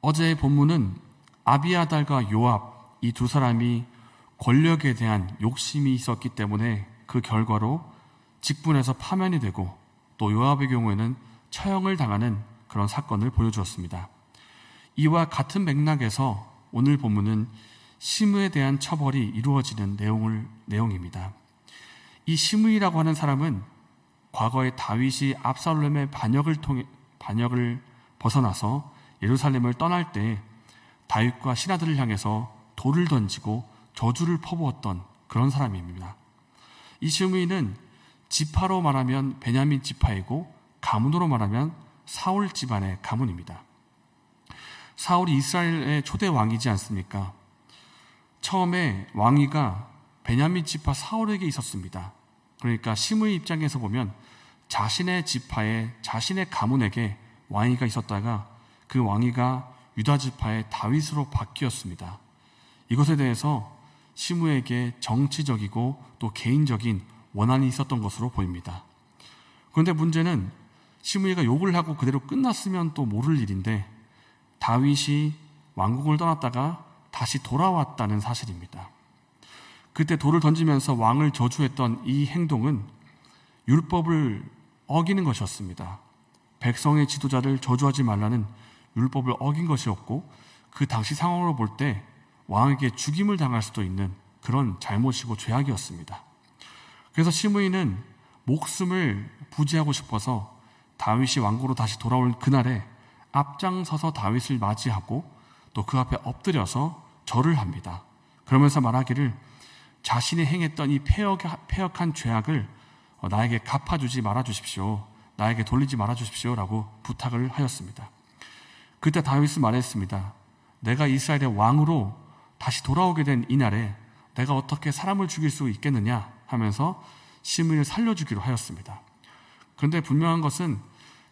어제의 본문은 아비아달과 요압 이 두 사람이 권력에 대한 욕심이 있었기 때문에 그 결과로 직분에서 파면이 되고 또 요압의 경우에는 처형을 당하는 그런 사건을 보여주었습니다. 이와 같은 맥락에서 오늘 본문은 시므에 대한 처벌이 이루어지는 내용입니다. 이 시므이라고 하는 사람은 과거에 다윗이 압살롬의 반역을 벗어나서 예루살렘을 떠날 때 다윗과 신하들을 향해서 돌을 던지고 저주를 퍼부었던 그런 사람입니다. 이 시므이는 지파로 말하면 베냐민 지파이고 가문으로 말하면 사울 집안의 가문입니다. 사울이 이스라엘의 초대 왕이지 않습니까? 처음에 왕위가 베냐민 지파 사울에게 있었습니다. 그러니까 시므이 입장에서 보면 자신의 지파에 자신의 가문에게 왕위가 있었다가 그 왕위가 유다 지파의 다윗으로 바뀌었습니다. 이것에 대해서 시므에게 정치적이고 또 개인적인 원한이 있었던 것으로 보입니다. 그런데 문제는 시므이가 욕을 하고 그대로 끝났으면 또 모를 일인데 다윗이 왕국을 떠났다가 다시 돌아왔다는 사실입니다. 그때 돌을 던지면서 왕을 저주했던 이 행동은 율법을 어기는 것이었습니다. 백성의 지도자를 저주하지 말라는 율법을 어긴 것이었고 그 당시 상황으로 볼 때 왕에게 죽임을 당할 수도 있는 그런 잘못이고 죄악이었습니다. 그래서 시므이는 목숨을 부지하고 싶어서 다윗이 왕국으로 다시 돌아올 그날에 앞장서서 다윗을 맞이하고 또 그 앞에 엎드려서 절을 합니다. 그러면서 말하기를 자신이 행했던 이 패역한 죄악을 나에게 갚아주지 말아주십시오. 나에게 돌리지 말아주십시오 라고 부탁을 하였습니다. 그때 다윗은 말했습니다. 내가 이스라엘의 왕으로 다시 돌아오게 된 이날에 내가 어떻게 사람을 죽일 수 있겠느냐 하면서 시므이를 살려주기로 하였습니다. 그런데 분명한 것은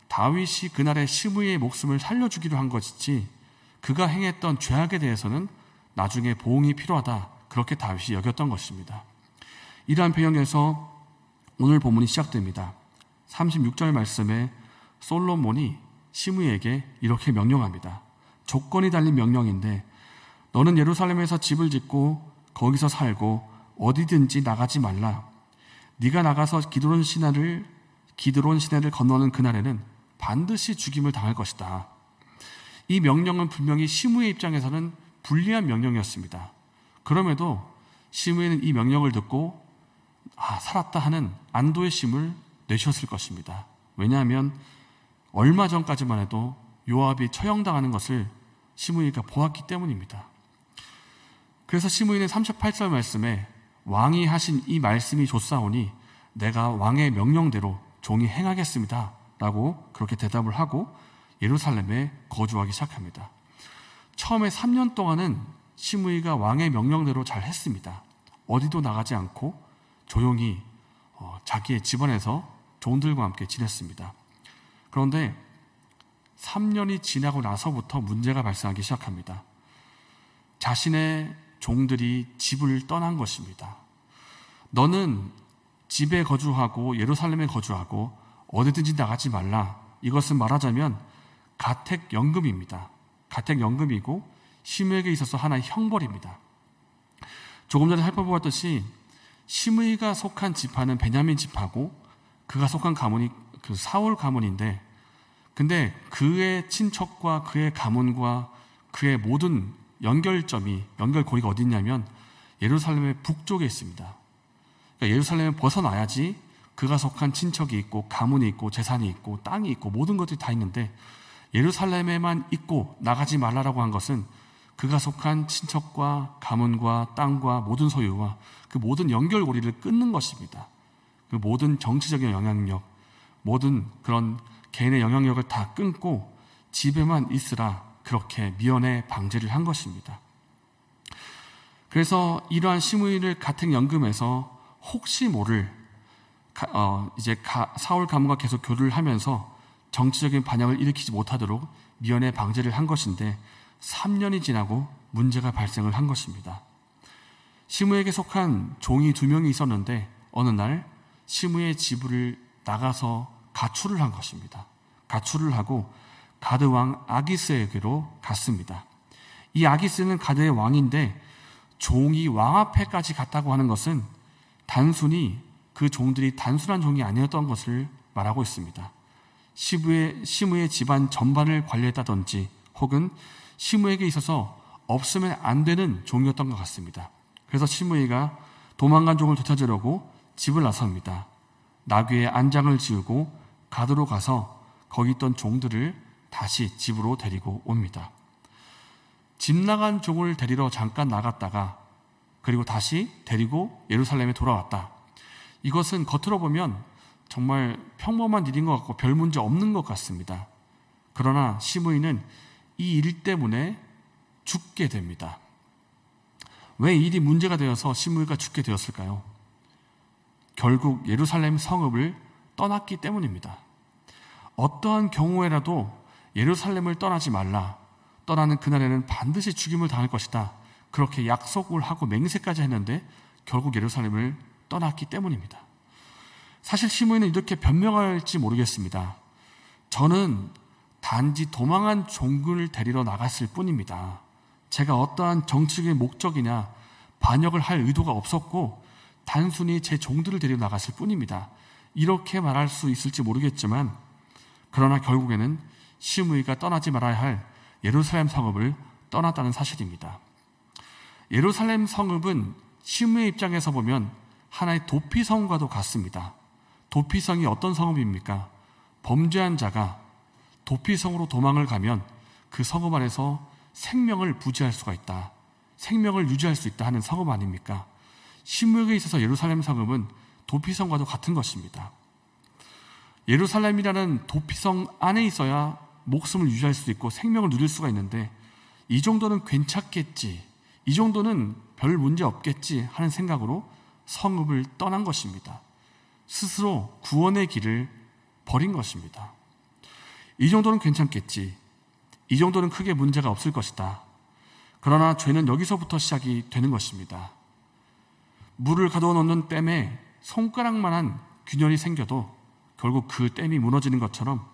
다윗이 그날에 시므이의 목숨을 살려주기로 한 것이지 그가 행했던 죄악에 대해서는 나중에 보응이 필요하다 그렇게 다윗이 여겼던 것입니다. 이러한 배경에서 오늘 본문이 시작됩니다. 36절 말씀에 솔로몬이 시므이에게 이렇게 명령합니다. 조건이 달린 명령인데 너는 예루살렘에서 집을 짓고 거기서 살고 어디든지 나가지 말라. 네가 나가서 기드론 시내를 건너는 그날에는 반드시 죽임을 당할 것이다. 이 명령은 분명히 시므이의 입장에서는 불리한 명령이었습니다. 그럼에도 시므이는 이 명령을 듣고 살았다 하는 안도의 쉼을 내쉬었을 것입니다. 왜냐하면 얼마 전까지만 해도 요압이 처형당하는 것을 시므이가 보았기 때문입니다. 그래서 시므이는 38절 말씀에 왕이 하신 이 말씀이 좋사오니 내가 왕의 명령대로 종이 행하겠습니다 라고 그렇게 대답을 하고 예루살렘에 거주하기 시작합니다. 처음에 3년 동안은 시므이가 왕의 명령대로 잘 했습니다. 어디도 나가지 않고 조용히 자기의 집안에서 종들과 함께 지냈습니다. 그런데 3년이 지나고 나서부터 문제가 발생하기 시작합니다. 자신의 종들이 집을 떠난 것입니다. 너는 집에 거주하고 예루살렘에 거주하고 어디든지 나가지 말라. 이것은 말하자면 가택연금입니다. 가택연금이고 시므이에게 있어서 하나의 형벌입니다. 조금 전에 살펴보았듯이 시므이가 속한 지파는 베냐민 지파고 그가 속한 가문이 그 사울 가문인데 근데 그의 친척과 그의 가문과 그의 모든 연결고리가 어디 있냐면 예루살렘의 북쪽에 있습니다. 그러니까 예루살렘에 벗어나야지 그가 속한 친척이 있고 가문이 있고 재산이 있고 땅이 있고 모든 것들이 다 있는데 예루살렘에만 있고 나가지 말라라고 한 것은 그가 속한 친척과 가문과 땅과 모든 소유와 그 모든 연결고리를 끊는 것입니다. 그 모든 정치적인 영향력, 모든 그런 개인의 영향력을 다 끊고 집에만 있으라 그렇게 미연에 방제를 한 것입니다. 그래서 이러한 시므이를 가택연금에서 혹시 모를 사울 가문과 계속 교류를 하면서 정치적인 반영을 일으키지 못하도록 미연에 방제를 한 것인데 3년이 지나고 문제가 발생을 한 것입니다. 시므에게 속한 종이 2명이 있었는데 어느 날 시므의 집을 나가서 가출을 한 것입니다. 가출을 하고 가드 왕 아기스에게로 갔습니다. 이 아기스는 가드의 왕인데 종이 왕 앞에까지 갔다고 하는 것은 단순히 그 종들이 단순한 종이 아니었던 것을 말하고 있습니다. 시므의 집안 전반을 관리했다든지 혹은 시므에게 있어서 없으면 안 되는 종이었던 것 같습니다. 그래서 시므이가 도망간 종을 되찾으려고 집을 나섭니다. 나귀의 안장을 지우고 가드로 가서 거기 있던 종들을 다시 집으로 데리고 옵니다. 집 나간 종을 데리러 잠깐 나갔다가 그리고 다시 데리고 예루살렘에 돌아왔다. 이것은 겉으로 보면 정말 평범한 일인 것 같고 별 문제 없는 것 같습니다. 그러나 시므이는 이 일 때문에 죽게 됩니다. 왜 이 일이 문제가 되어서 시므이가 죽게 되었을까요? 결국 예루살렘 성읍을 떠났기 때문입니다. 어떠한 경우에라도 예루살렘을 떠나지 말라. 떠나는 그날에는 반드시 죽임을 당할 것이다. 그렇게 약속을 하고 맹세까지 했는데 결국 예루살렘을 떠났기 때문입니다. 사실 시므이는 이렇게 변명할지 모르겠습니다. 저는 단지 도망한 종을 데리러 나갔을 뿐입니다. 제가 어떠한 정치적인 목적이나 반역을 할 의도가 없었고 단순히 제 종들을 데리러 나갔을 뿐입니다. 이렇게 말할 수 있을지 모르겠지만 그러나 결국에는 시므이가 떠나지 말아야 할 예루살렘 성읍을 떠났다는 사실입니다. 예루살렘 성읍은 시므이의 입장에서 보면 하나의 도피성과도 같습니다. 도피성이 어떤 성읍입니까? 범죄한 자가 도피성으로 도망을 가면 그 성읍 안에서 생명을 부지할 수가 있다. 생명을 유지할 수 있다 하는 성읍 아닙니까? 시므이에 있어서 예루살렘 성읍은 도피성과도 같은 것입니다. 예루살렘이라는 도피성 안에 있어야 목숨을 유지할 수 있고 생명을 누릴 수가 있는데 이 정도는 괜찮겠지, 이 정도는 별 문제 없겠지 하는 생각으로 성읍을 떠난 것입니다. 스스로 구원의 길을 버린 것입니다. 이 정도는 괜찮겠지, 이 정도는 크게 문제가 없을 것이다. 그러나 죄는 여기서부터 시작이 되는 것입니다. 물을 가둬 놓는 댐에 손가락만한 균열이 생겨도 결국 그 댐이 무너지는 것처럼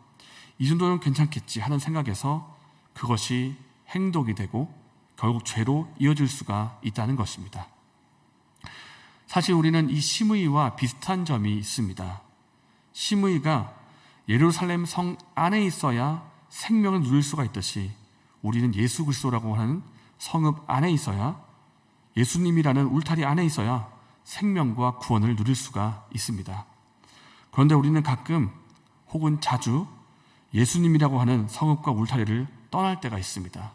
이 정도는 괜찮겠지 하는 생각에서 그것이 행동이 되고 결국 죄로 이어질 수가 있다는 것입니다. 사실 우리는 이 시므이와 비슷한 점이 있습니다. 시므이가 예루살렘 성 안에 있어야 생명을 누릴 수가 있듯이 우리는 예수 그리스도라고 하는 성읍 안에 있어야, 예수님이라는 울타리 안에 있어야 생명과 구원을 누릴 수가 있습니다. 그런데 우리는 가끔 혹은 자주 예수님이라고 하는 성읍과 울타리를 떠날 때가 있습니다.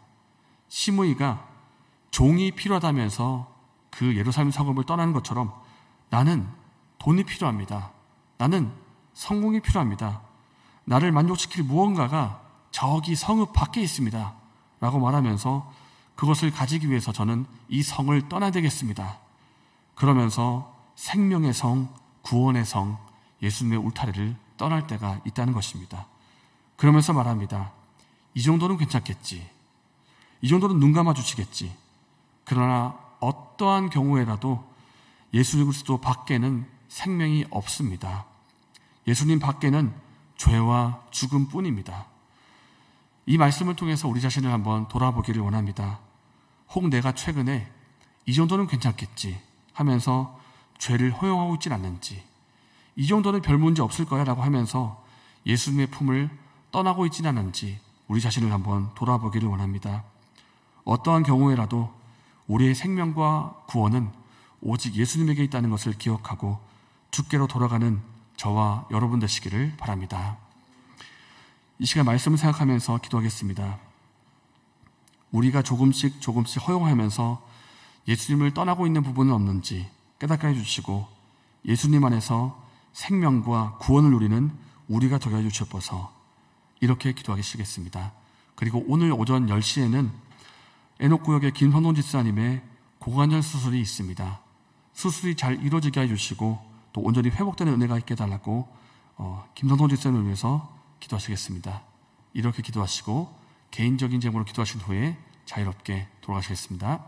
시므이가 종이 필요하다면서 그 예루살렘 성읍을 떠나는 것처럼 나는 돈이 필요합니다. 나는 성공이 필요합니다. 나를 만족시킬 무언가가 저기 성읍 밖에 있습니다. 라고 말하면서 그것을 가지기 위해서 저는 이 성을 떠나야 되겠습니다. 그러면서 생명의 성, 구원의 성, 예수님의 울타리를 떠날 때가 있다는 것입니다. 그러면서 말합니다. 이 정도는 괜찮겠지. 이 정도는 눈 감아주시겠지. 그러나 어떠한 경우에라도 예수 그리스도 밖에는 생명이 없습니다. 예수님 밖에는 죄와 죽음뿐입니다. 이 말씀을 통해서 우리 자신을 한번 돌아보기를 원합니다. 혹 내가 최근에 이 정도는 괜찮겠지 하면서 죄를 허용하고 있진 않는지, 이 정도는 별 문제 없을 거야 라고 하면서 예수님의 품을 떠나고 있진 않은지 우리 자신을 한번 돌아보기를 원합니다. 어떠한 경우에라도 우리의 생명과 구원은 오직 예수님에게 있다는 것을 기억하고 주께로 돌아가는 저와 여러분 되시기를 바랍니다. 이 시간 말씀을 생각하면서 기도하겠습니다. 우리가 조금씩 허용하면서 예수님을 떠나고 있는 부분은 없는지 깨닫게 해주시고 예수님 안에서 생명과 구원을 누리는 우리가 되게 해주시옵소서. 이렇게 기도하시겠습니다. 그리고 오늘 오전 10시에는 애녹구역의 김선동 집사님의 고관절 수술이 있습니다. 수술이 잘 이루어지게 해주시고 또 온전히 회복되는 은혜가 있게 해달라고 김선동 집사님을 위해서 기도하시겠습니다. 이렇게 기도하시고 개인적인 제목으로 기도하신 후에 자유롭게 돌아가시겠습니다.